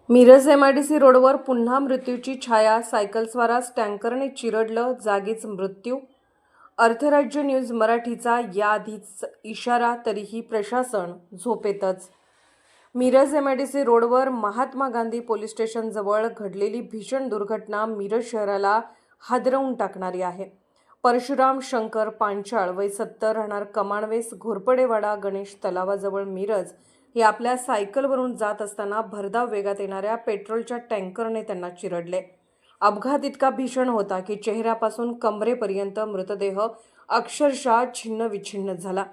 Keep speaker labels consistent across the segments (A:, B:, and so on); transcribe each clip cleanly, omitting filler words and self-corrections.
A: Miraj MIDC रोडवर पुन्हा मृत्यूची छाया. सायकलस्वारास टँकरने चिरडलं, जागीच मृत्यू. अर्थराज्य न्यूज मराठीचा याआधीच इशारा, तरीही प्रशासन झोपेतच. मिरज MIDC रोडवर महात्मा गांधी पोलीस स्टेशनजवळ घडलेली भीषण दुर्घटना मिरज शहराला हादरवून टाकणारी आहे. परशुराम शंकर पांचाळ, वय 70, राहणार कमाणवेस, घोरपडेवाडा, गणेश तलावाजवळ मिरज, हे आपल्या सायकलवरून जात असताना भरधाव वेगात येणाऱ्या पेट्रोलच्या टँकरने त्यांना चिरडले. अपघात इतका भीषण होता की चेहऱ्यापासून कमरेपर्यंत मृतदेह अक्षरशः छिन्नविच्छिन्न झाला.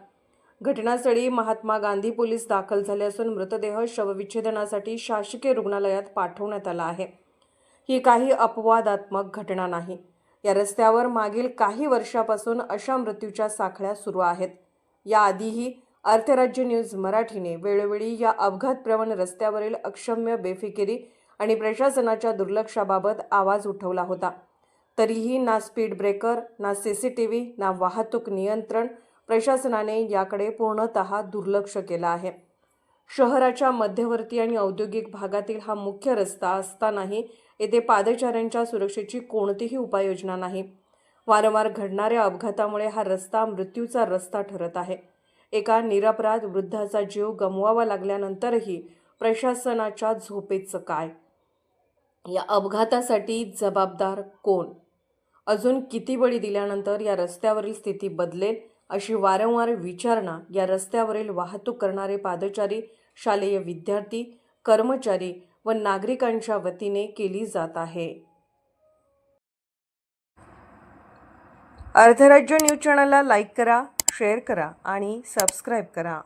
A: घटनास्थळी महात्मा गांधी पोलीस दाखल झाले असून मृतदेह शवविच्छेदनासाठी शासकीय रुग्णालयात पाठवण्यात आला आहे. ही काही अपवादात्मक घटना नाही. या रस्त्यावर मागील काही वर्षापासून अशा मृत्यूच्या साखळ्या सुरू आहेत. याआधीही अर्थराज्य न्यूज मराठीने वेळोवेळी या अपघातप्रवण रस्त्यावरील अक्षम्य बेफिकिरी आणि प्रशासनाच्या दुर्लक्षाबाबत आवाज उठवला होता. तरीही ना स्पीड ब्रेकर, ना CCTV, ना वाहतूक नियंत्रण. प्रशासनाने याकडे पूर्णतः दुर्लक्ष केलं आहे. शहराच्या मध्यवर्ती आणि औद्योगिक भागातील हा मुख्य रस्ता असतानाही येथे पादचाऱ्यांच्या सुरक्षेची कोणतीही उपाययोजना नाही. वारंवार घडणाऱ्या अपघातामुळे हा रस्ता मृत्यूचा रस्ता ठरत आहे. एका निरपराध वृद्धाचा जीव गमवावा लागल्यानंतरही प्रशासनाच्या झोपेचं काय? या अपघातासाठी जबाबदार कोण? अजून किती बळी दिल्यानंतर या रस्त्यावरील स्थिती बदलेल, अशी वारंवार विचारणा या रस्त्यावरील वाहतूक करणारे पादचारी, शालेय विद्यार्थी, कर्मचारी व नागरिकांच्या वतीने केली जात आहे. अर्थराज्य न्यूज चॅनलला लाईक करा, शेअर करा आणि सबस्क्राईब करा.